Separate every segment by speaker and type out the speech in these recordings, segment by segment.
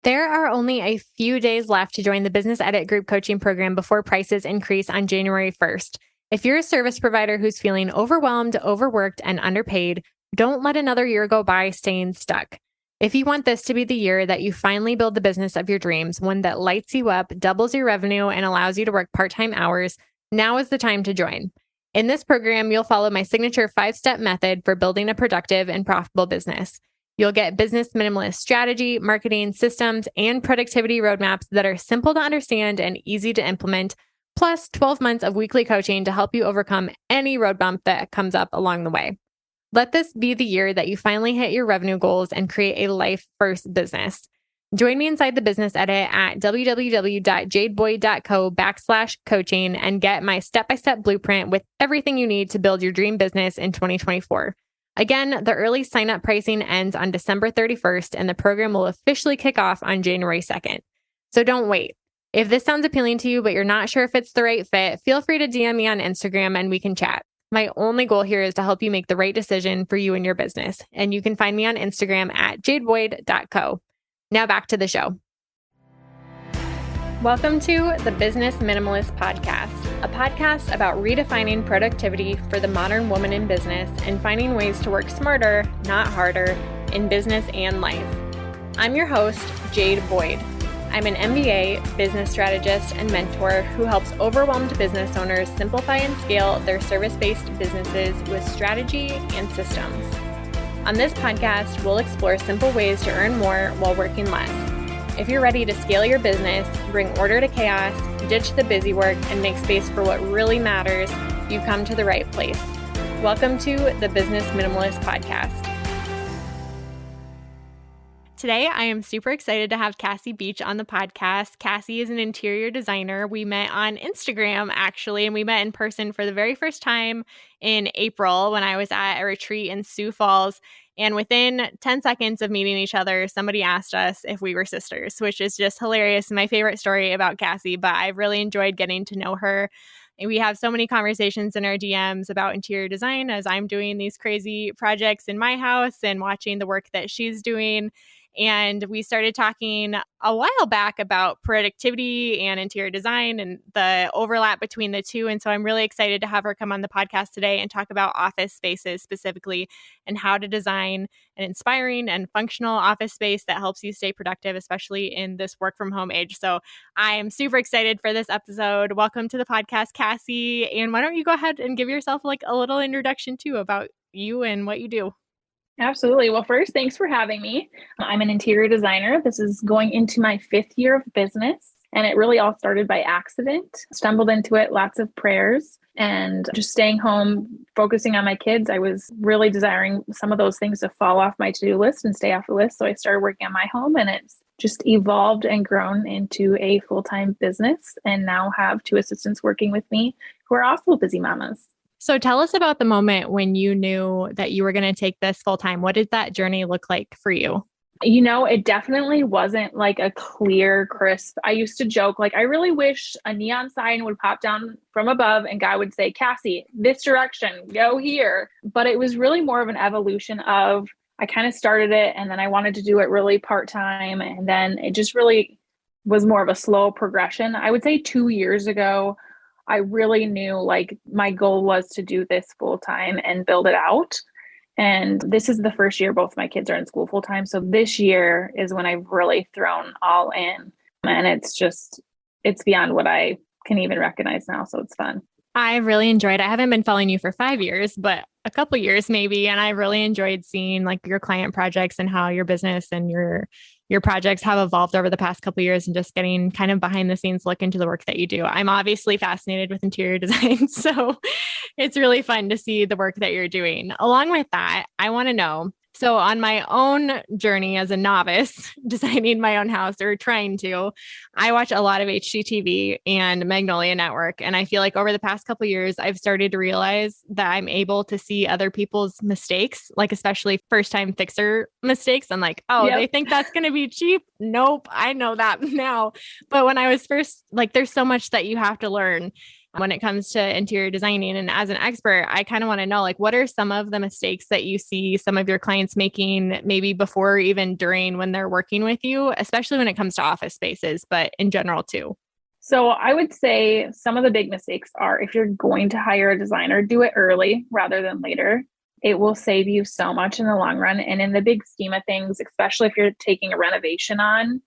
Speaker 1: There are only a few days left to join the Business Edit Group coaching program before prices increase on January 1st. If you're a service provider who's feeling overwhelmed, overworked, and underpaid, don't let another year go by staying stuck. If you want this to be the year that you finally build the business of your dreams, one that lights you up, doubles your revenue, and allows you to work part-time hours, now is the time to join. In this program, you'll follow my signature 5-step method for building a productive and profitable business. You'll get business minimalist strategy, marketing systems, and productivity roadmaps that are simple to understand and easy to implement, plus 12 months of weekly coaching to help you overcome any road bump that comes up along the way. Let this be the year that you finally hit your revenue goals and create a life first business. Join me inside the Business Edit at www.jadeboyd.co/coaching and get my step-by-step blueprint with everything you need to build your dream business in 2024. Again, the early sign-up pricing ends on December 31st, and the program will officially kick off on January 2nd. So don't wait. If this sounds appealing to you, but you're not sure if it's the right fit, feel free to DM me on Instagram and we can chat. My only goal here is to help you make the right decision for you and your business. And you can find me on Instagram at jadeboyd.co. Now back to the show. Welcome to the Business Minimalist Podcast, a podcast about redefining productivity for the modern woman in business and finding ways to work smarter, not harder, in business and life. I'm your host, Jade Boyd. I'm an MBA, business strategist, and mentor who helps overwhelmed business owners simplify and scale their service-based businesses with strategy and systems. On this podcast, we'll explore simple ways to earn more while working less. If you're ready to scale your business, bring order to chaos, ditch the busy work, and make space for what really matters, you've come to the right place. Welcome to the Business Minimalist Podcast. Today, I am super excited to have Cassie Beech on the podcast. Cassie is an interior designer. We met on Instagram, actually, and we met in person for the very first time in April when I was at a retreat in Sioux Falls. And within 10 seconds of meeting each other, somebody asked us if we were sisters, which is just hilarious. My favorite story about Cassie, but I've really enjoyed getting to know her. And we have so many conversations in our DMs about interior design as I'm doing these crazy projects in my house and watching the work that she's doing. And we started talking a while back about productivity and interior design and the overlap between the two. And so I'm really excited to have her come on the podcast today and talk about office spaces specifically and how to design an inspiring and functional office space that helps you stay productive, especially in this work from home age. So I am super excited for this episode. Welcome to the podcast, Cassie. And why don't you go ahead and give yourself like a little introduction too about you and what you do?
Speaker 2: Absolutely. Well, first, thanks for having me. I'm an interior designer. This is going into my 5th year of business, and it really all started by accident. Stumbled into it, lots of prayers, and just staying home, focusing on my kids. I was really desiring some of those things to fall off my to-do list and stay off the list. So I started working on my home, and it's just evolved and grown into a full-time business, and now have 2 assistants working with me who are also busy mamas.
Speaker 1: So tell us about the moment when you knew that you were going to take this full time. What did that journey look like for you?
Speaker 2: You know, it definitely wasn't like a clear, crisp. I used to joke, like, I really wish a neon sign would pop down from above and God would say, Cassie, this direction, go here. But it was really more of an evolution of, I kind of started it and then I wanted to do it really part-time. And then it just really was more of a slow progression. I would say 2 years ago, I really knew like my goal was to do this full time and build it out. And this is the first year both my kids are in school full time. So this year is when I've really thrown all in. And it's beyond what I can even recognize now. So it's fun.
Speaker 1: I really enjoyed. I haven't been following you for 5 years, but a couple years maybe. And I really enjoyed seeing like your client projects and how your business and your projects have evolved over the past couple of years and just getting kind of behind the scenes look into the work that you do. I'm obviously fascinated with interior design, so it's really fun to see the work that you're doing. Along with that, I want to know, so on my own journey as a novice designing my own house or trying to, I watch a lot of HGTV and Magnolia Network. And I feel like over the past couple of years, I've started to realize that I'm able to see other people's mistakes, like especially first time fixer mistakes. I'm like, oh, They think that's going to be cheap. Nope. I know that now. But when I was first, like, there's so much that you have to learn. when it comes to interior designing. And as an expert, I kind of want to know, like, what are some of the mistakes that you see some of your clients making, maybe before or even during when they're working with you, especially when it comes to office spaces, but in general too?
Speaker 2: So I would say some of the big mistakes are, if you're going to hire a designer, do it early rather than later. It will save you so much in the long run. And in the big scheme of things, especially if you're taking a renovation on,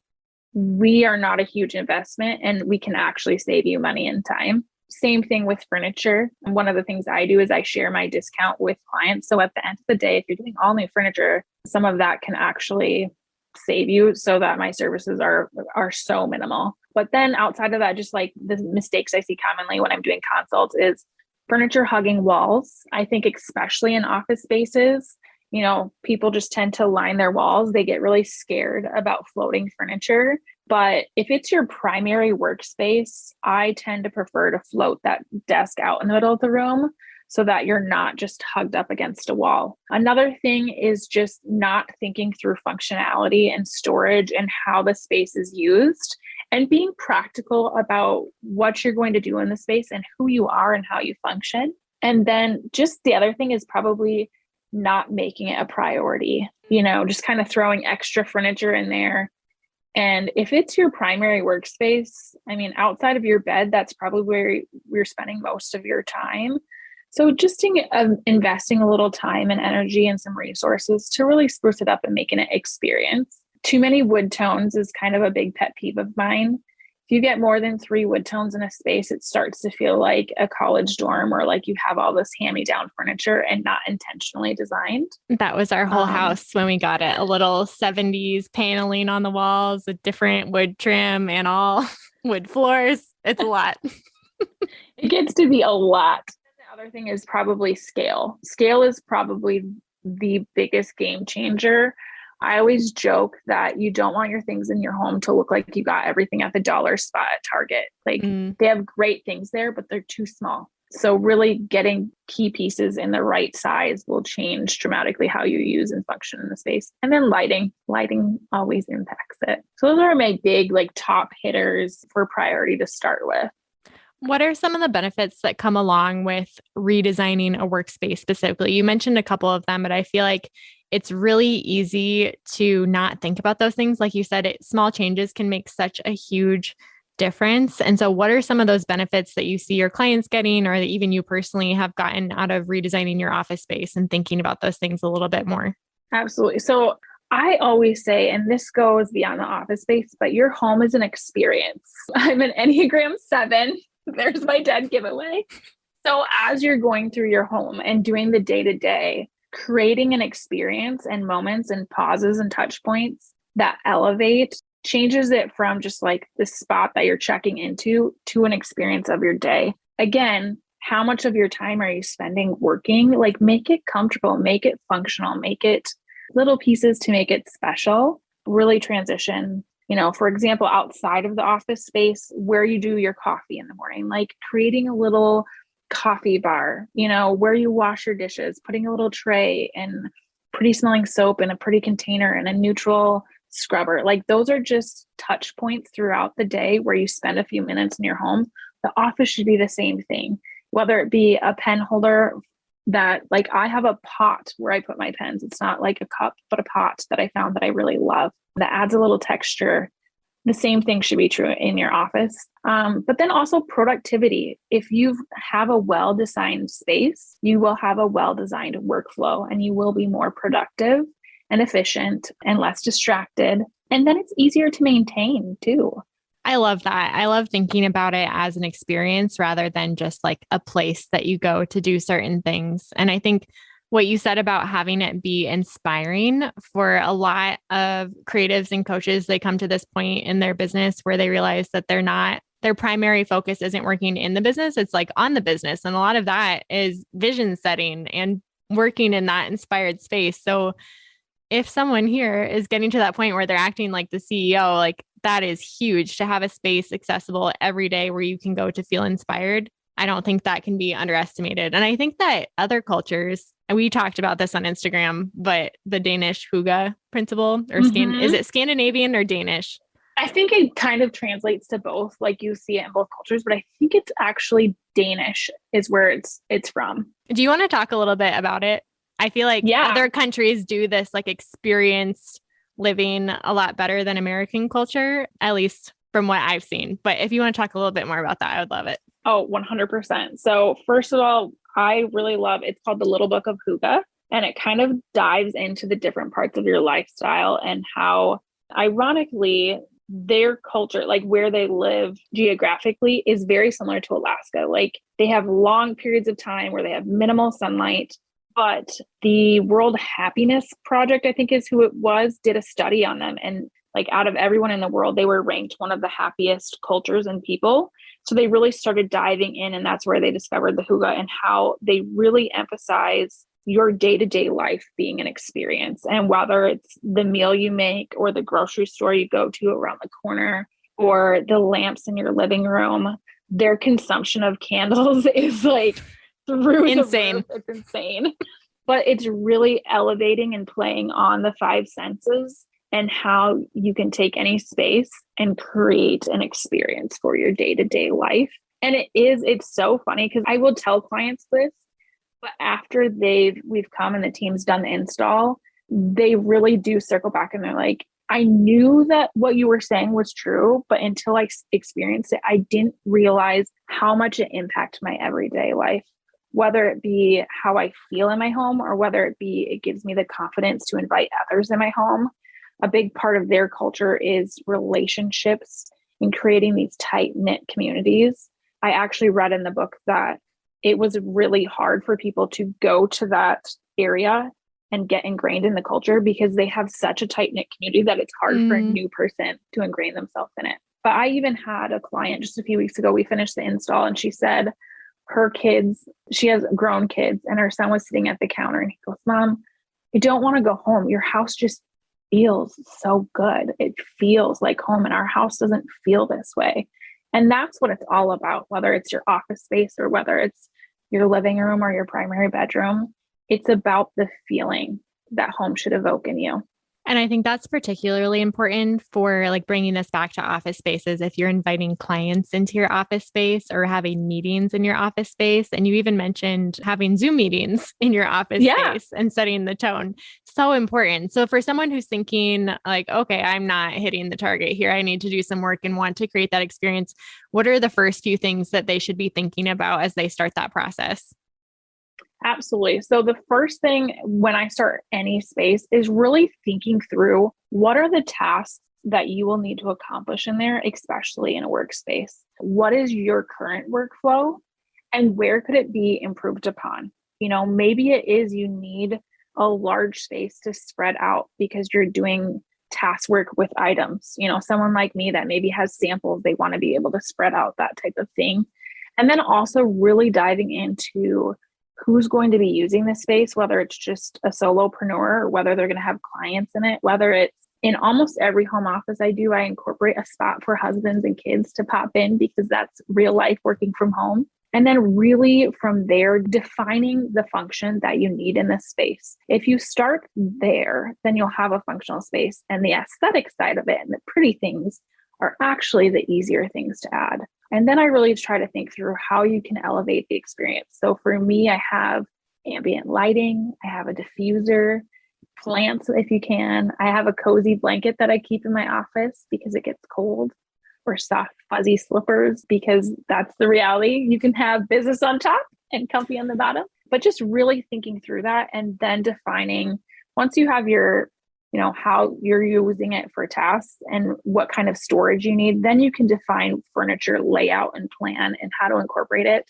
Speaker 2: we are not a huge investment and we can actually save you money and time. Same thing with furniture. One of the things I do is I share my discount with clients. So at the end of the day, if you're doing all new furniture, some of that can actually save you, so that my services are so minimal. But then outside of that, just like the mistakes I see commonly when I'm doing consults is furniture hugging walls. I think especially in office spaces, people just tend to line their walls. They get really scared about floating furniture. But if it's your primary workspace, I tend to prefer to float that desk out in the middle of the room so that you're not just hugged up against a wall. Another thing is just not thinking through functionality and storage and how the space is used, and being practical about what you're going to do in the space and who you are and how you function. And then just the other thing is probably not making it a priority, just kind of throwing extra furniture in there. And if it's your primary workspace, I mean, outside of your bed, that's probably where you're spending most of your time. So just investing a little time and energy and some resources to really spruce it up and make it an experience. Too many wood tones is kind of a big pet peeve of mine. If you get more than 3 wood tones in a space, it starts to feel like a college dorm, or like you have all this hand-me-down furniture and not intentionally designed.
Speaker 1: That was our whole house when we got it. A little 70s paneling on the walls, a different wood trim, and all wood floors. It's a lot.
Speaker 2: It gets to be a lot. The other thing is probably scale. Scale is probably the biggest game changer. I always joke that you don't want your things in your home to look like you got everything at the dollar spot at Target. They have great things there, but they're too small. So really getting key pieces in the right size will change dramatically how you use and function in the space. And then lighting always impacts it. So those are my big top hitters for priority to start with.
Speaker 1: What are some of the benefits that come along with redesigning a workspace specifically? You mentioned a couple of them, but I feel like it's really easy to not think about those things. Like you said, small changes can make such a huge difference. And so what are some of those benefits that you see your clients getting, or that even you personally have gotten out of redesigning your office space and thinking about those things a little bit more?
Speaker 2: Absolutely. So I always say, and this goes beyond the office space, but your home is an experience. I'm an Enneagram 7. There's my dead giveaway. So as you're going through your home and doing the day-to-day, creating an experience and moments and pauses and touch points that elevate changes it from just like the spot that you're checking into to an experience of your day. Again, how much of your time are you spending working? Make it comfortable, make it functional, make it little pieces to make it special. Really transition, for example, outside of the office space where you do your coffee in the morning, creating a little coffee bar, where you wash your dishes, putting a little tray and pretty smelling soap in a pretty container and a neutral scrubber. Those are just touch points throughout the day where you spend a few minutes in your home. The office should be the same thing, whether it be a pen holder that I have a pot where I put my pens. It's not like a cup, but a pot that I found that I really love that adds a little texture. The same thing should be true in your office. But then also productivity. If you have a well-designed space, you will have a well-designed workflow and you will be more productive and efficient and less distracted. And then it's easier to maintain too.
Speaker 1: I love that. I love thinking about it as an experience rather than just a place that you go to do certain things. And I think what you said about having it be inspiring for a lot of creatives and coaches, they come to this point in their business where they realize that their primary focus isn't working in the business. It's on the business. And a lot of that is vision setting and working in that inspired space. So if someone here is getting to that point where they're acting like the CEO, that is huge to have a space accessible every day where you can go to feel inspired. I don't think that can be underestimated. And I think that other cultures, and we talked about this on Instagram, but the Danish hygge principle, or is it Scandinavian or Danish?
Speaker 2: I think it kind of translates to both. Like you see it in both cultures, but I think it's actually Danish is where it's from.
Speaker 1: Do you want to talk a little bit about it? I feel like
Speaker 2: Yeah.
Speaker 1: other countries do this like experienced living a lot better than American culture, at least from what I've seen. But if you want to talk a little bit more about that, I would love it.
Speaker 2: Oh, 100%. So first of all, I really love, it's called the Little Book of Hygge, and it kind of dives into the different parts of your lifestyle and how, ironically, their culture, like where they live geographically, is very similar to Alaska. Like they have long periods of time where they have minimal sunlight. But the World Happiness Project, I think is who it was, did a study on them. And like out of everyone in the world, they were ranked one of the happiest cultures and people. So they really started diving in, and that's where they discovered the Hygge and how they really emphasize your day-to-day life being an experience. And whether it's the meal you make or the grocery store you go to around the corner or the lamps in your living room, their consumption of candles is like through
Speaker 1: insane.
Speaker 2: The roof. It's insane. But it's really elevating and playing on the five senses and how you can take any space and create an experience for your day-to-day life. And it's so funny because I will tell clients this, but after we've come and the team's done the install, they really do circle back and they're like, I knew that what you were saying was true, but until I experienced it, I didn't realize how much it impacted my everyday life, whether it be how I feel in my home or whether it be it gives me the confidence to invite others in my home. A big part of their culture is relationships and creating these tight-knit communities. I actually read in the book that it was really hard for people to go to that area and get ingrained in the culture because they have such a tight-knit community that it's hard for a new person to ingrain themselves in it. But I even had a client just a few weeks ago, we finished the install and she said her kids, she has grown kids, and her son was sitting at the counter and he goes, Mom, I don't want to go home. Your house just feels so good. It feels like home, and our house doesn't feel this way. And that's what it's all about, whether it's your office space or whether it's your living room or your primary bedroom. It's about the feeling that home should evoke in you.
Speaker 1: And I think that's particularly important for like bringing this back to office spaces. If you're inviting clients into your office space or having meetings in your office space, and you even mentioned having Zoom meetings in your office space and setting the tone, so important. So for someone who's thinking like, okay, I'm not hitting the target here, I need to do some work and want to create that experience, what are the first few things that they should be thinking about as they start that process?
Speaker 2: Absolutely. So the first thing when I start any space is really thinking through what are the tasks that you will need to accomplish in there, especially in a workspace. What is your current workflow and where could it be improved upon? You know, maybe it is you need a large space to spread out because you're doing task work with items. You know, someone like me that maybe has samples, they want to be able to spread out that type of thing. And then also really diving into who's going to be using this space, whether it's just a solopreneur or whether they're going to have clients in it, whether it's in almost every home office I do, I incorporate a spot for husbands and kids to pop in because that's real life working from home. And then really from there, defining the function that you need in this space. If you start there, then you'll have a functional space, and the aesthetic side of it and the pretty things are actually the easier things to add. And then I really try to think through how you can elevate the experience. So for me, I have ambient lighting, I have a diffuser, plants if you can. I have a cozy blanket that I keep in my office because it gets cold, or soft fuzzy slippers because that's the reality. You can have business on top and comfy on the bottom, but just really thinking through that and then defining once you have your how you're using it for tasks and what kind of storage you need, then you can define furniture layout and plan and how to incorporate it.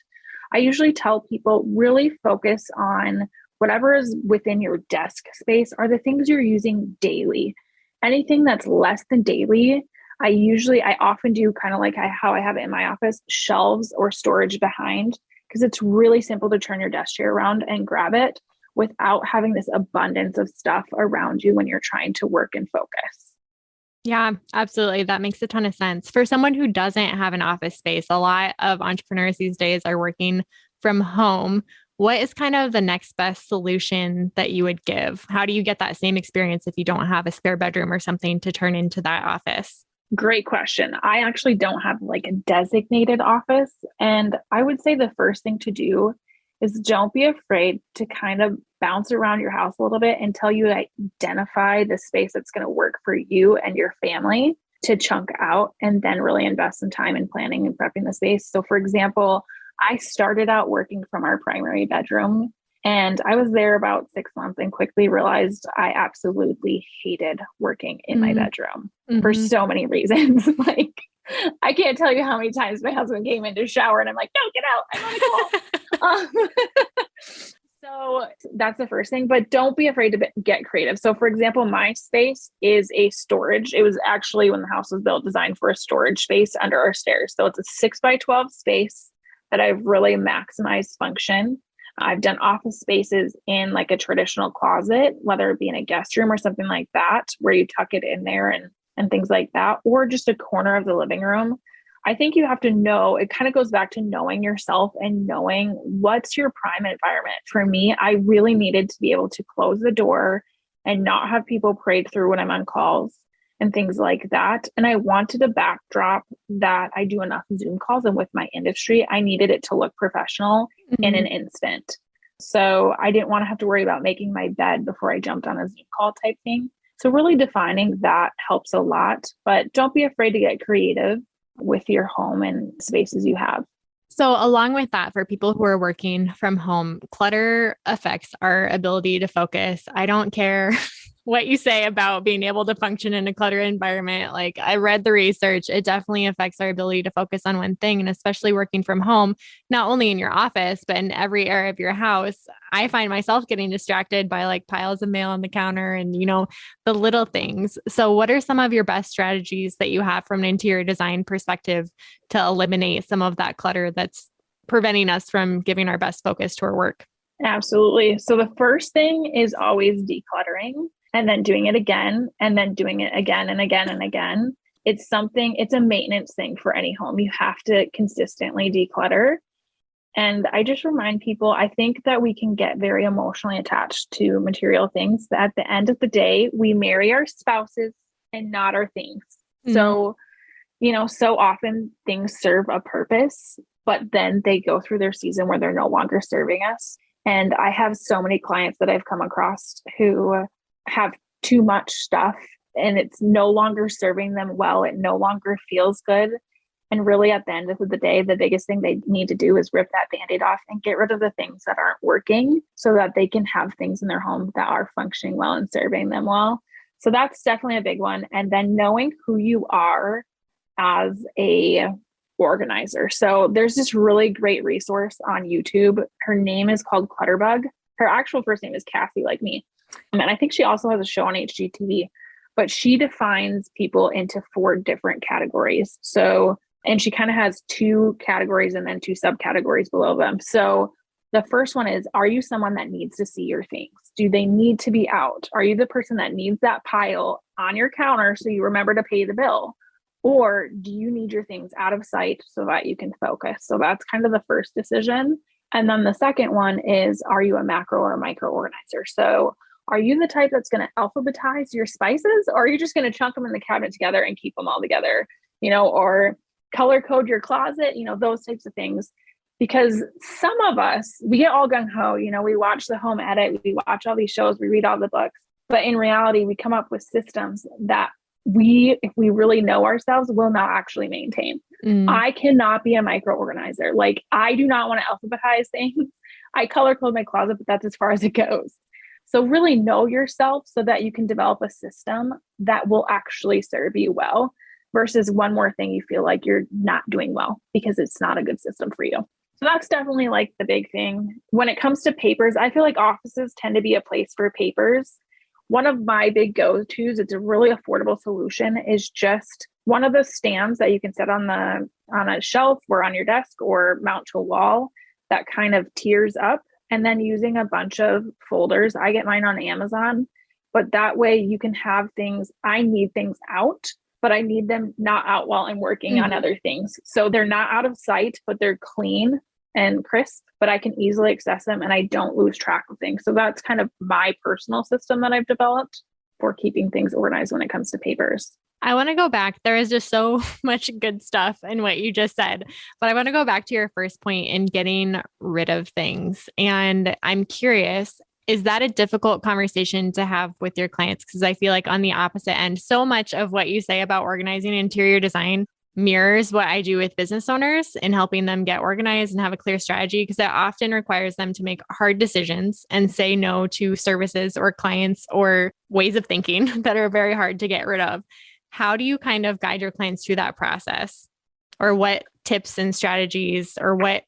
Speaker 2: I usually tell people really focus on whatever is within your desk space are the things you're using daily. Anything that's less than daily, I often do kind of like how I have it in my office, shelves or storage behind, because it's really simple to turn your desk chair around and grab it without having this abundance of stuff around you when you're trying to work and focus.
Speaker 1: Yeah, absolutely. That makes a ton of sense. For someone who doesn't have an office space, a lot of entrepreneurs these days are working from home. What is kind of the next best solution that you would give? How do you get that same experience if you don't have a spare bedroom or something to turn into that office?
Speaker 2: Great question. I actually don't have like a designated office. And I would say the first thing to do is don't be afraid to kind of bounce around your house a little bit until you identify the space that's going to work for you and your family to chunk out, and then really invest some time in planning and prepping the space. So, for example, I started out working from our primary bedroom, and I was there about 6 months and quickly realized I absolutely hated working in my bedroom for so many reasons. Like, I can't tell you how many times my husband came in to shower and I'm like, no, get out. I want to go home. So that's the first thing, but don't be afraid to get creative. So for example, my space is a storage. It was actually, when the house was built, designed for a storage space under our stairs. So it's a 6x12 space that I've really maximized function. I've done office spaces in like a traditional closet, whether it be in a guest room or something like that, where you tuck it in there and things like that, or just a corner of the living room. I think you have to know, it kind of goes back to knowing yourself and knowing what's your prime environment. For me, I really needed to be able to close the door and not have people parade through when I'm on calls and things like that. And I wanted a backdrop that I do enough Zoom calls, and with my industry, I needed it to look professional in an instant. So I didn't want to have to worry about making my bed before I jumped on a Zoom call type thing. So really defining that helps a lot, but don't be afraid to get creative with your home and spaces you have.
Speaker 1: So along with that, for people who are working from home, clutter affects our ability to focus. I don't care what you say about being able to function in a cluttered environment. Like, I read the research, it definitely affects our ability to focus on one thing. And especially working from home, not only in your office, but in every area of your house, I find myself getting distracted by like piles of mail on the counter and, the little things. So what are some of your best strategies that you have from an interior design perspective to eliminate some of that clutter that's preventing us from giving our best focus to our work?
Speaker 2: Absolutely. So the first thing is always decluttering, and then doing it again, and then doing it again and again and again. It's a maintenance thing for any home. You have to consistently declutter. And I just remind people, I think that we can get very emotionally attached to material things. That at the end of the day, we marry our spouses and not our things. So, so often things serve a purpose, but then they go through their season where they're no longer serving us. And I have so many clients that I've come across who have too much stuff and it's no longer serving them well. It no longer feels good. And really, at the end of the day, the biggest thing they need to do is rip that Band-Aid off and get rid of the things that aren't working so that they can have things in their home that are functioning well and serving them well. So that's definitely a big one. And then knowing who you are as a organizer. So there's this really great resource on YouTube. Her name is called Clutterbug. Her actual first name is Cassie, like me. And I think she also has a show on HGTV, but she defines people into 4 different categories. So, and she kind of has 2 categories and then 2 subcategories below them. So the first one is, are you someone that needs to see your things? Do they need to be out? Are you the person that needs that pile on your counter so you remember to pay the bill? Or do you need your things out of sight so that you can focus? So that's kind of the first decision. And then the second one is, are you a macro or a micro organizer? So are you the type that's going to alphabetize your spices, or are you just going to chunk them in the cabinet together and keep them all together, or color code your closet, those types of things? Because some of us, we get all gung ho, we watch the Home Edit, we watch all these shows, we read all the books, but in reality, we come up with systems that if we really know ourselves, will not actually maintain. I cannot be a micro organizer. Like, I do not want to alphabetize things. I color code my closet, but that's as far as it goes. So really know yourself so that you can develop a system that will actually serve you well, versus one more thing you feel like you're not doing well because it's not a good system for you. So that's definitely like the big thing. When it comes to papers, I feel like offices tend to be a place for papers. One of my big go-tos, it's a really affordable solution, is just one of those stands that you can set on a shelf or on your desk or mount to a wall that kind of tiers up, and then using a bunch of folders. I get mine on Amazon, but that way you can have things. I need things out, but I need them not out while I'm working on other things. So they're not out of sight, but they're clean and crisp, but I can easily access them and I don't lose track of things. So that's kind of my personal system that I've developed for keeping things organized when it comes to papers.
Speaker 1: I want to go back. There is just so much good stuff in what you just said, but I want to go back to your first point in getting rid of things. And I'm curious, is that a difficult conversation to have with your clients? Because I feel like on the opposite end, so much of what you say about organizing interior design mirrors what I do with business owners in helping them get organized and have a clear strategy, because it often requires them to make hard decisions and say no to services or clients or ways of thinking that are very hard to get rid of. How do you kind of guide your clients through that process? Or what tips and strategies, or what,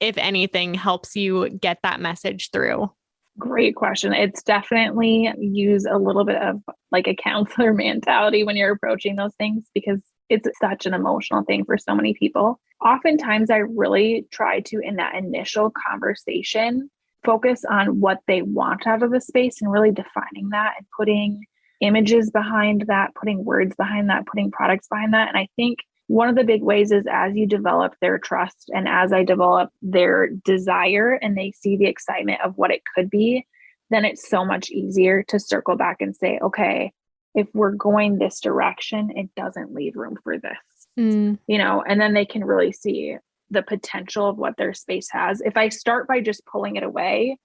Speaker 1: if anything, helps you get that message through?
Speaker 2: Great question. It's definitely use a little bit of like a counselor mentality when you're approaching those things, because it's such an emotional thing for so many people. Oftentimes, I really try to, in that initial conversation, focus on what they want out of the space and really defining that and putting images behind that, putting words behind that, putting products behind that. And I think one of the big ways is as you develop their trust and as I develop their desire and they see the excitement of what it could be, then it's so much easier to circle back and say, okay, if we're going this direction, it doesn't leave room for this, and then they can really see the potential of what their space has. If I start by just pulling it away,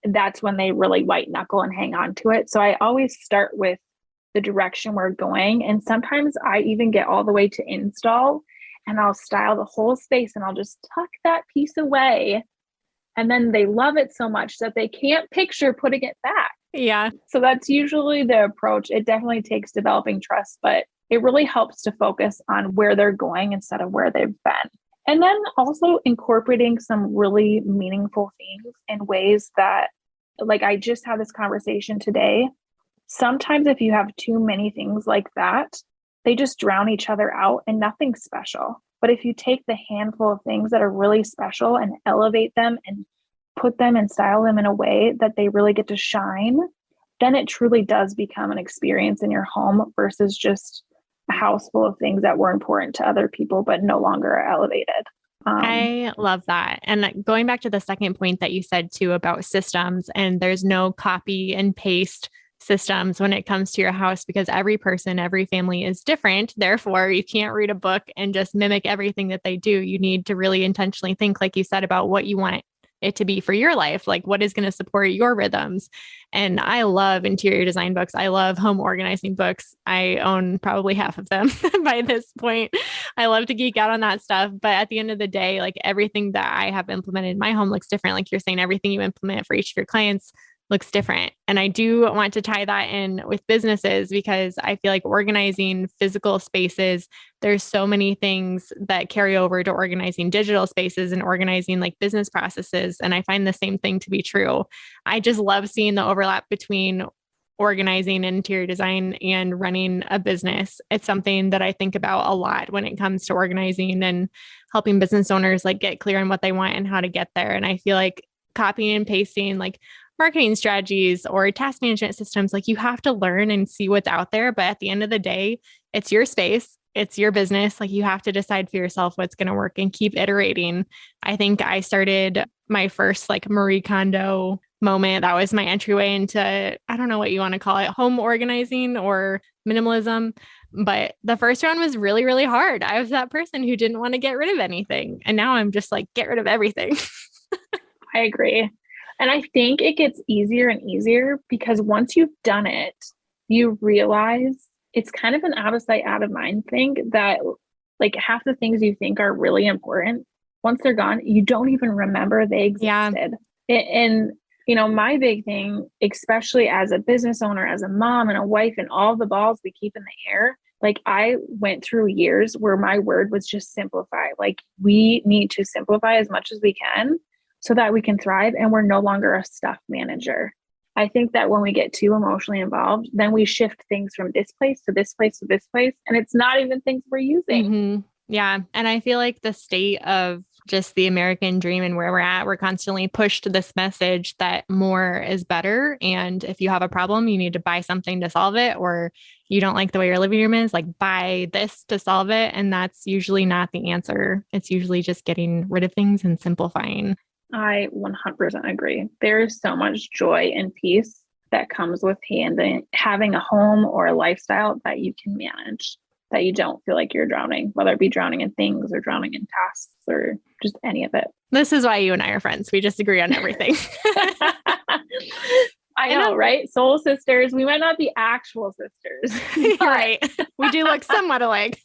Speaker 2: that's when they really white knuckle and hang on to it. So I always start with the direction we're going. And sometimes I even get all the way to install and I'll style the whole space and I'll just tuck that piece away. And then they love it so much that they can't picture putting it back.
Speaker 1: Yeah.
Speaker 2: So that's usually the approach. It definitely takes developing trust, but it really helps to focus on where they're going instead of where they've been. And then also incorporating some really meaningful things in ways that, like I just had this conversation today. Sometimes if you have too many things like that, they just drown each other out and nothing's special. But if you take the handful of things that are really special and elevate them and put them and style them in a way that they really get to shine, then it truly does become an experience in your home versus just a house full of things that were important to other people but no longer are elevated.
Speaker 1: I love that. And going back to the second point that you said too about systems, and there's no copy and paste systems when it comes to your house, because every person, every family is different. Therefore, you can't read a book and just mimic everything that they do. You need to really intentionally think, like you said, about what you want it to be for your life, like what is going to support your rhythms. And I love interior design books. I love home organizing books. I own probably half of them by this point. I love to geek out on that stuff. But at the end of the day, like everything that I have implemented in my home looks different. Like you're saying, everything you implement for each of your clients looks different. And I do want to tie that in with businesses, because I feel like organizing physical spaces, there's so many things that carry over to organizing digital spaces and organizing like business processes. And I find the same thing to be true. I just love seeing the overlap between organizing interior design and running a business. It's something that I think about a lot when it comes to organizing and helping business owners like get clear on what they want and how to get there. And I feel like copying and pasting like marketing strategies or task management systems, like you have to learn and see what's out there. But at the end of the day, it's your space, it's your business. Like you have to decide for yourself what's going to work and keep iterating. I think I started my first like Marie Kondo moment. That was my entryway into, I don't know what you want to call it, home organizing or minimalism. But the first round was really, really hard. I was that person who didn't want to get rid of anything. And now I'm just like, get rid of everything.
Speaker 2: I agree. And I think it gets easier and easier because once you've done it, you realize it's kind of an out of sight, out of mind thing that like half the things you think are really important, once they're gone, you don't even remember they existed. Yeah. And, my big thing, especially as a business owner, as a mom and a wife and all the balls we keep in the air, like I went through years where my word was just simplify. Like we need to simplify as much as we can so that we can thrive and we're no longer a stuff manager. I think that when we get too emotionally involved, then we shift things from this place to this place to this place, and it's not even things we're using.
Speaker 1: Mm-hmm. Yeah. And I feel like the state of just the American dream and where we're at, we're constantly pushed this message that more is better. And if you have a problem, you need to buy something to solve it, or you don't like the way your living room is, like buy this to solve it. And that's usually not the answer. It's usually just getting rid of things and simplifying.
Speaker 2: I 100% agree. There is so much joy and peace that comes with having a home or a lifestyle that you can manage. that you don't feel like you're drowning, whether it be drowning in things or drowning in tasks or just any of it.
Speaker 1: This is why you and I are friends. We just agree on everything.
Speaker 2: I know, right? Soul sisters. We might not be actual sisters.
Speaker 1: Right. We do look somewhat alike.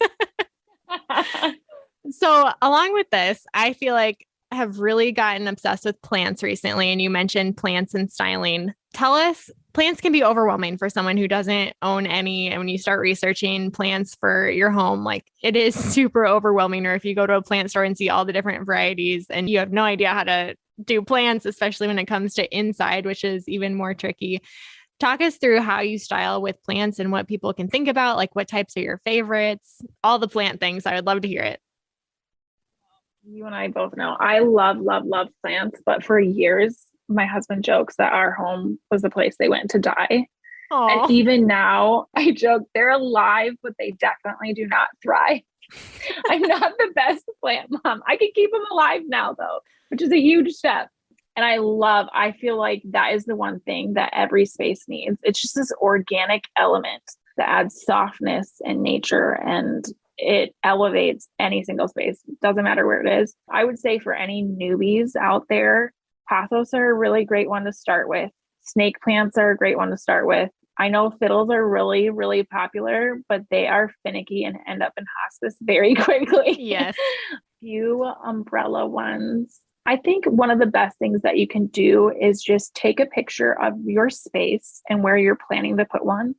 Speaker 1: So along with this, I feel like I have really gotten obsessed with plants recently. And you mentioned plants and styling. Tell us, plants can be overwhelming for someone who doesn't own any. And when you start researching plants for your home, like it is super overwhelming. Or if you go to a plant store and see all the different varieties and you have no idea how to do plants, especially when it comes to inside, which is even more tricky. Talk us through how you style with plants and what people can think about, like what types are your favorites, all the plant things. I would love to hear it.
Speaker 2: You and I both know I love, love, love plants, but for years, my husband jokes that our home was the place they went to die.
Speaker 1: Aww.
Speaker 2: And even now, I joke they're alive, but they definitely do not thrive. I'm not the best plant mom. I can keep them alive now, though, which is a huge step. And I feel like that is the one thing that every space needs. It's just this organic element that adds softness and nature, and it elevates any single space. Doesn't matter where it is. I would say for any newbies out there, pothos are a really great one to start with. Snake plants are a great one to start with. I know fiddles are really, really popular, but they are finicky and end up in hospice very quickly.
Speaker 1: Yes.
Speaker 2: Few umbrella ones. I think one of the best things that you can do is just take a picture of your space and where you're planning to put one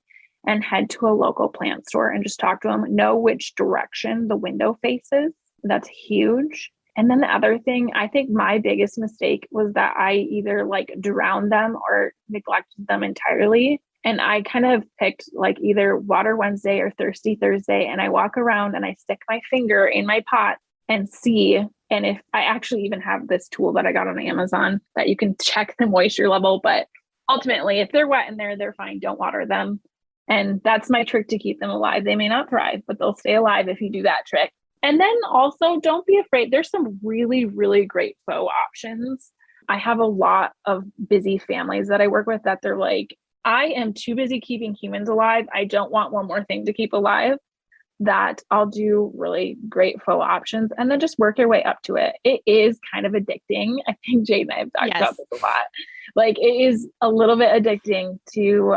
Speaker 2: and head to a local plant store and just talk to them. Know which direction the window faces. That's huge. And then the other thing, I think my biggest mistake was that I either like drowned them or neglected them entirely. And I kind of picked like either Water Wednesday or Thirsty Thursday. And I walk around and I stick my finger in my pot and see. And if I actually even have this tool that I got on Amazon that you can check the moisture level. But ultimately, if they're wet in there, they're fine. Don't water them. And that's my trick to keep them alive. They may not thrive, but they'll stay alive if you do that trick. And then also don't be afraid. There's some really, really great faux options. I have a lot of busy families that I work with that they're like, I am too busy keeping humans alive. I don't want one more thing to keep alive. That I'll do really great faux options and then just work your way up to it. It is kind of addicting. I think Jade and I have talked about this a lot. Like it is a little bit addicting to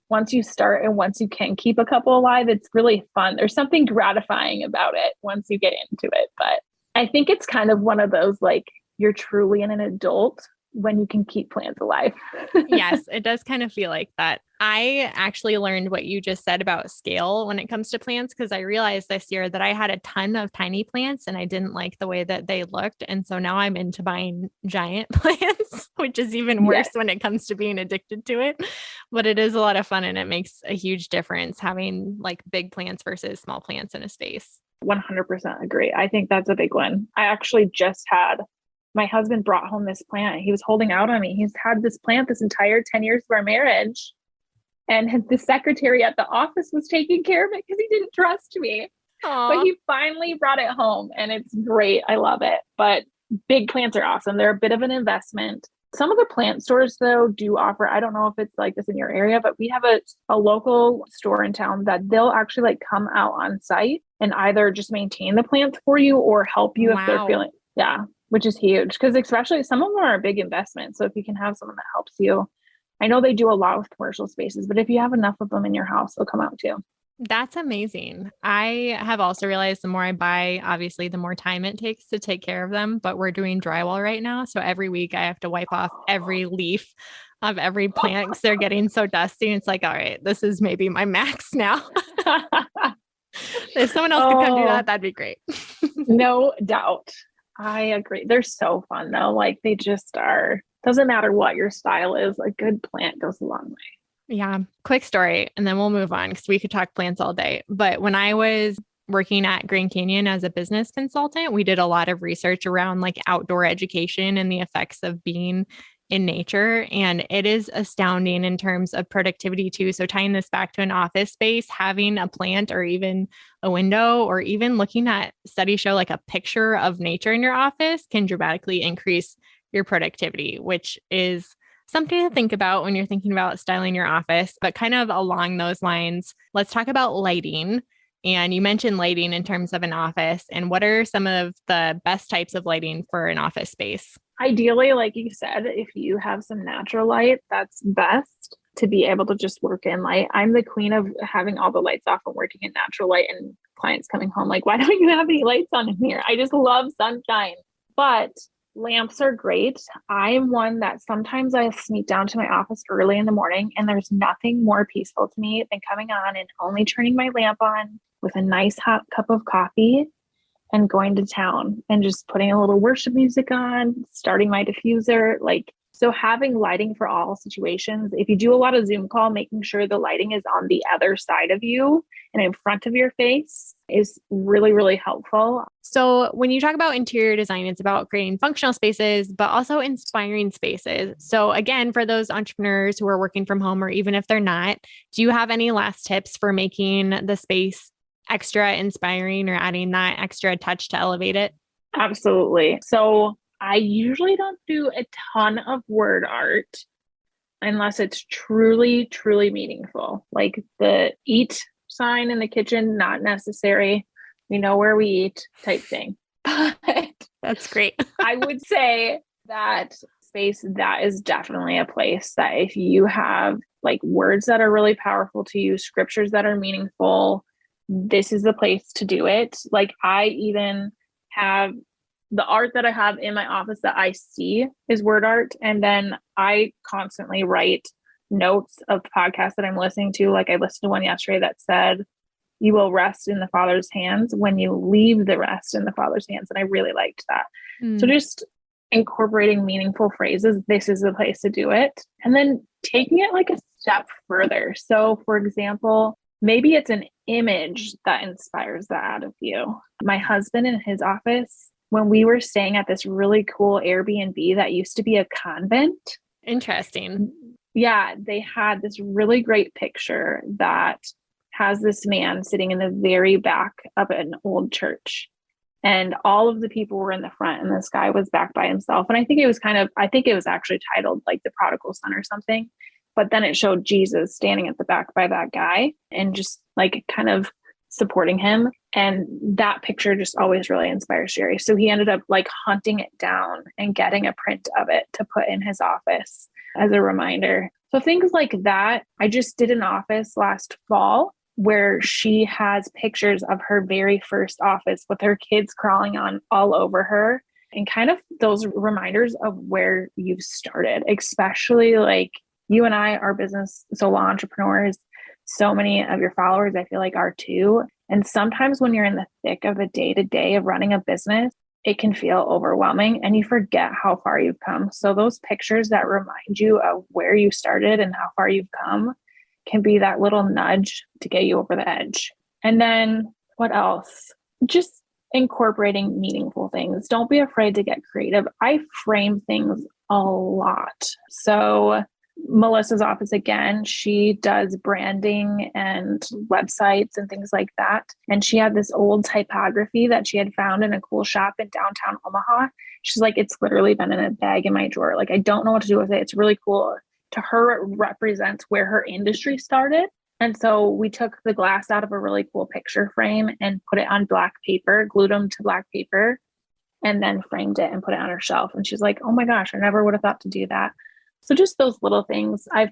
Speaker 2: once you start and once you can keep a couple alive, it's really fun. There's something gratifying about it once you get into it. But I think it's kind of one of those like you're truly an adult when you can keep plants alive.
Speaker 1: Yes, it does kind of feel like that. I actually learned what you just said about scale when it comes to plants because I realized this year that I had a ton of tiny plants and I didn't like the way that they looked. And so now I'm into buying giant plants, which is even worse when it comes to being addicted to it. But it is a lot of fun and it makes a huge difference having like big plants versus small plants in a space.
Speaker 2: 100% agree. I think that's a big one. I actually just had my husband brought home this plant. He was holding out on me. He's had this plant this entire 10 years of our marriage. And the secretary at the office was taking care of it because he didn't trust me.
Speaker 1: Aww.
Speaker 2: But he finally brought it home and it's great. I love it. But big plants are awesome. They're a bit of an investment. Some of the plant stores, though, do offer, I don't know if it's like this in your area, but we have a local store in town that they'll actually like come out on site and either just maintain the plants for you or help you if they're feeling, which is huge because especially some of them are a big investment. So if you can have someone that helps you, I know they do a lot with commercial spaces, but if you have enough of them in your house, they'll come out too.
Speaker 1: That's amazing. I have also realized the more I buy, obviously, the more time it takes to take care of them. But we're doing drywall right now. So every week I have to wipe off every leaf of every plant because they're getting so dusty. And it's like, all right, this is maybe my max now. If someone else could come do that, that'd be great.
Speaker 2: No doubt. I agree. They're so fun though. Like they just are. Doesn't matter what your style is. A good plant goes a long way.
Speaker 1: Yeah. Quick story. And then we'll move on because we could talk plants all day. But when I was working at Grand Canyon as a business consultant, we did a lot of research around like outdoor education and the effects of being in nature. And it is astounding in terms of productivity too. So tying this back to an office space, having a plant or even a window or even looking at studies show like a picture of nature in your office can dramatically increase your productivity, which is something to think about when you're thinking about styling your office. But kind of along those lines, let's talk about lighting. And you mentioned lighting in terms of an office. And what are some of the best types of lighting for an office space?
Speaker 2: Ideally, like you said, if you have some natural light, that's best to be able to just work in light. I'm the queen of having all the lights off and working in natural light, and clients coming home like, why don't you have any lights on in here? I just love sunshine. But lamps are great. I'm one that sometimes I sneak down to my office early in the morning, and there's nothing more peaceful to me than coming on and only turning my lamp on with a nice hot cup of coffee and going to town and just putting a little worship music on, starting my diffuser. Like, so having lighting for all situations. If you do a lot of Zoom call, making sure the lighting is on the other side of you and in front of your face is really, really helpful.
Speaker 1: So when you talk about interior design, it's about creating functional spaces, but also inspiring spaces. So again, for those entrepreneurs who are working from home, or even if they're not, do you have any last tips for making the space extra inspiring or adding that extra touch to elevate it?
Speaker 2: Absolutely. So I usually don't do a ton of word art unless it's truly, truly meaningful. Like the eat sign in the kitchen, not necessary. We know where we eat type thing. But
Speaker 1: That's great.
Speaker 2: I would say that space, that is definitely a place that if you have like words that are really powerful to you, scriptures that are meaningful, this is the place to do it. Like I even have the art that I have in my office that I see is word art. And then I constantly write notes of the podcast that I'm listening to. Like I listened to one yesterday that said, you will rest in the Father's hands when you leave the rest in the Father's hands. And I really liked that. So just incorporating meaningful phrases, this is the place to do it. And then taking it like a step further. So for example, maybe it's an image that inspires that out of you. My husband in his office, when we were staying at this really cool Airbnb that used to be a convent.
Speaker 1: Interesting.
Speaker 2: Yeah, they had this really great picture that has this man sitting in the very back of an old church. And all of the people were in the front, and this guy was back by himself. And I think it was actually titled like the prodigal son or something. But then it showed Jesus standing at the back by that guy and just like kind of supporting him. And that picture just always really inspires Jerry. So he ended up like hunting it down and getting a print of it to put in his office as a reminder. So things like that. I just did an office last fall where she has pictures of her very first office with her kids crawling on all over her, and kind of those reminders of where you've started, especially like you and I are business solo entrepreneurs. So many of your followers, I feel like, are too. And sometimes when you're in the thick of a day-to-day of running a business, it can feel overwhelming and you forget how far you've come. So those pictures that remind you of where you started and how far you've come can be that little nudge to get you over the edge. And then what else? Just incorporating meaningful things. Don't be afraid to get creative. I frame things a lot. So Melissa's office, again, she does branding and websites and things like that. And she had this old typography that she had found in a cool shop in downtown Omaha. She's like, it's literally been in a bag in my drawer. Like, I don't know what to do with it. It's really cool. To her, it represents where her industry started. And so we took the glass out of a really cool picture frame and put it on black paper, glued them to black paper, and then framed it and put it on her shelf. And she's like, oh my gosh, I never would have thought to do that. So just those little things. I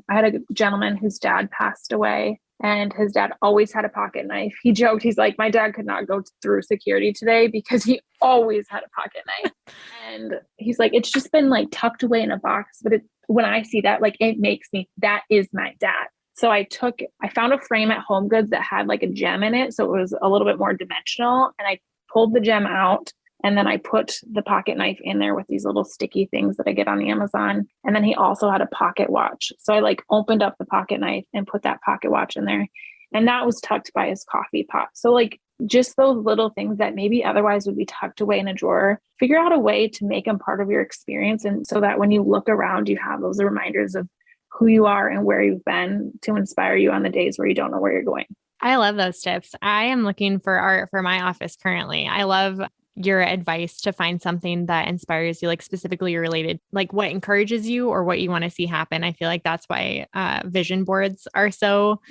Speaker 2: had a gentleman whose dad passed away, and his dad always had a pocket knife. He joked, he's like, my dad could not go through security today because he always had a pocket knife. And he's like, it's just been like tucked away in a box. But when I see that, like, it makes me, that is my dad. So I found a frame at Home Goods that had like a gem in it. So it was a little bit more dimensional. And I pulled the gem out. And then I put the pocket knife in there with these little sticky things that I get on Amazon. And then he also had a pocket watch. So I like opened up the pocket knife and put that pocket watch in there. And that was tucked by his coffee pot. So like just those little things that maybe otherwise would be tucked away in a drawer, figure out a way to make them part of your experience. And so that when you look around, you have those reminders of who you are and where you've been to inspire you on the days where you don't know where you're going.
Speaker 1: I love those tips. I am looking for art for my office currently. I love your advice to find something that inspires you, like specifically related, like what encourages you or what you want to see happen. I feel like that's why vision boards are so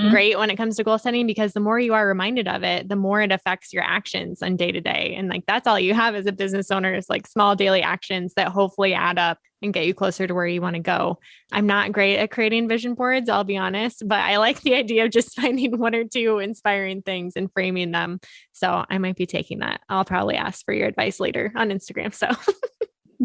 Speaker 1: great when it comes to goal setting, because the more you are reminded of it, the more it affects your actions on day to day. And like, that's all you have as a business owner is like small daily actions that hopefully add up and get you closer to where you want to go. I'm not great at creating vision boards, I'll be honest, but I like the idea of just finding one or two inspiring things and framing them. So I might be taking that. I'll probably ask for your advice later on Instagram. So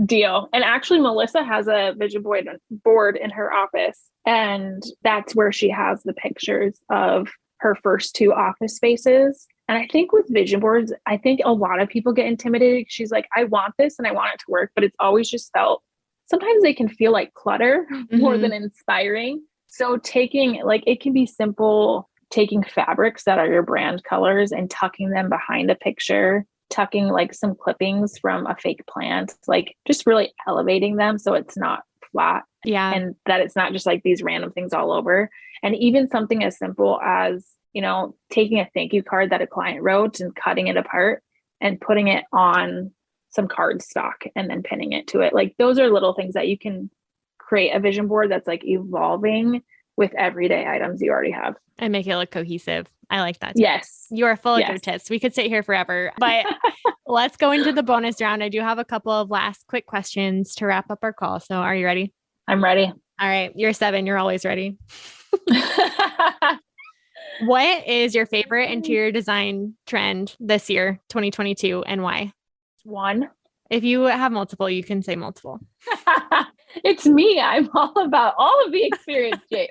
Speaker 2: deal. And actually, Melissa has a vision board in her office, and that's where she has the pictures of her first 2 office spaces. And I think with vision boards, I think a lot of people get intimidated. She's like, I want this and I want it to work, but it's always just felt sometimes they can feel like clutter more than inspiring. So taking, like, it can be simple, taking fabrics that are your brand colors and tucking them behind a picture, tucking like some clippings from a fake plant, like just really elevating them so it's not flat.
Speaker 1: Yeah.
Speaker 2: And that it's not just like these random things all over. And even something as simple as, you know, taking a thank you card that a client wrote and cutting it apart and putting it on some cardstock and then pinning it to it. Like those are little things that you can create a vision board that's like evolving with everyday items you already have.
Speaker 1: And make it look cohesive. I like that too.
Speaker 2: Yes.
Speaker 1: You are full of good tips. We could sit here forever, but let's go into the bonus round. I do have a couple of last quick questions to wrap up our call. So are you ready?
Speaker 2: I'm ready.
Speaker 1: All right. You're 7. You're always ready. What is your favorite interior design trend this year, 2022, and why?
Speaker 2: 1.
Speaker 1: If you have multiple, you can say multiple.
Speaker 2: It's me. I'm all about all of the experience, Jade.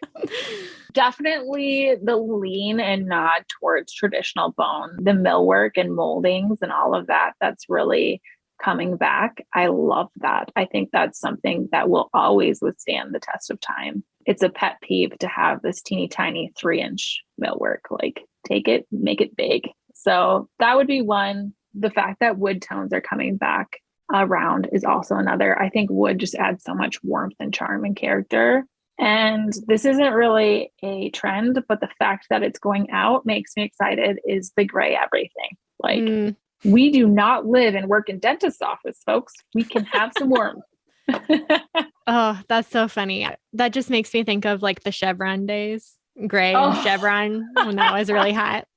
Speaker 2: Definitely the lean and nod towards traditional bone, the millwork and moldings and all of that. That's really coming back. I love that. I think that's something that will always withstand the test of time. It's a pet peeve to have this teeny tiny 3-inch millwork. Like, take it, make it big. So that would be one. The fact that wood tones are coming back around is also another. I think wood just adds so much warmth and charm and character. And this isn't really a trend, but the fact that it's going out makes me excited is the gray everything. Like, we do not live and work in dentist's office, folks. We can have some warmth.
Speaker 1: Oh, that's so funny. That just makes me think of like the Chevron days, gray and Chevron when that was really hot.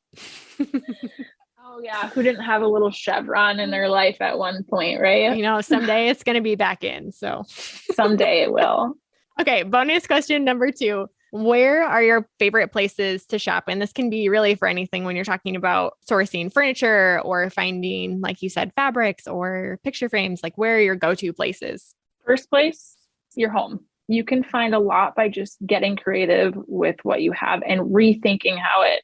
Speaker 2: Oh yeah. Who didn't have a little chevron in their life at one point, right?
Speaker 1: You know, someday it's going to be back in. So
Speaker 2: someday it will.
Speaker 1: Okay. Bonus question number 2. Where are your favorite places to shop? And this can be really for anything when you're talking about sourcing furniture or finding, like you said, fabrics or picture frames. Like, where are your go-to places?
Speaker 2: First place, your home. You can find a lot by just getting creative with what you have and rethinking how it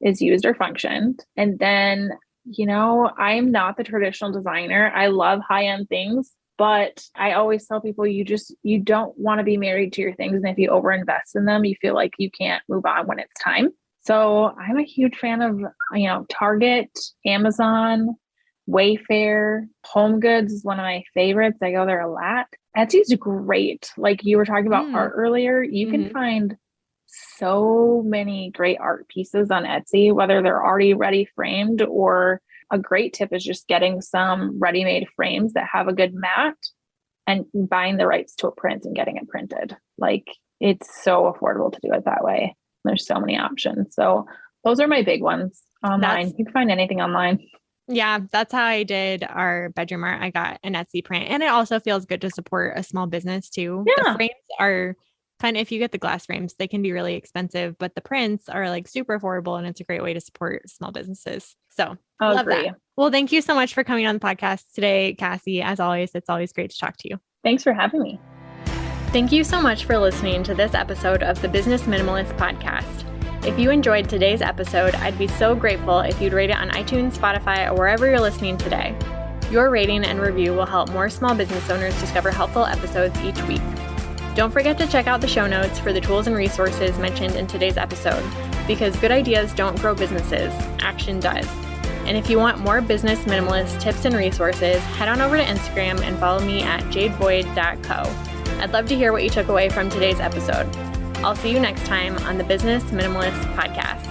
Speaker 2: is used or functioned. And then, you know, I'm not the traditional designer. I love high-end things, but I always tell people you don't want to be married to your things. And if you overinvest in them, you feel like you can't move on when it's time. So I'm a huge fan of, you know, Target, Amazon, Wayfair. Home Goods is one of my favorites. I go there a lot. Etsy's great. Like you were talking about art earlier, you can find so many great art pieces on Etsy, whether they're already ready framed, or a great tip is just getting some ready-made frames that have a good mat and buying the rights to a print and getting it printed. Like, it's so affordable to do it that way. There's so many options. So those are my big ones online. You can find anything online.
Speaker 1: Yeah, that's how I did our bedroom art. I got an Etsy print, and it also feels good to support a small business too.
Speaker 2: Yeah.
Speaker 1: The frames are kind of, if you get the glass frames, they can be really expensive, but the prints are like super affordable, and it's a great way to support small businesses. So I love that. Well, thank you so much for coming on the podcast today, Cassie. As always, it's always great to talk to you.
Speaker 2: Thanks for having me.
Speaker 1: Thank you so much for listening to this episode of the Business Minimalist Podcast. If you enjoyed today's episode, I'd be so grateful if you'd rate it on iTunes, Spotify, or wherever you're listening today. Your rating and review will help more small business owners discover helpful episodes each week. Don't forget to check out the show notes for the tools and resources mentioned in today's episode, because good ideas don't grow businesses, action does. And if you want more business minimalist tips and resources, head on over to Instagram and follow me at jadeboyd.co. I'd love to hear what you took away from today's episode. I'll see you next time on the Business Minimalist Podcast.